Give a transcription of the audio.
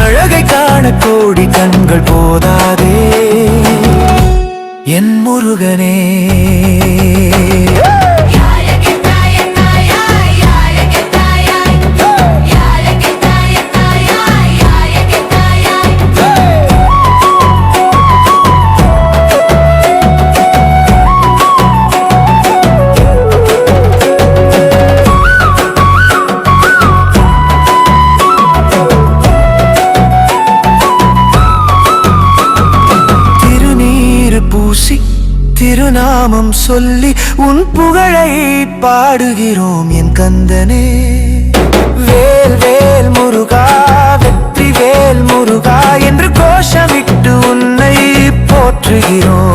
அழகை காண கோடி கண்கள் போதாதே என் முருகனே. திருநாமம் சொல்லி உன் புகழை பாடுகிறோம் என் கந்தனே. வேல் வேல் முருகா, வெற்றி வேல் முருகா என்று கோஷமிட்டு உன்னை போற்றுகிறோம்.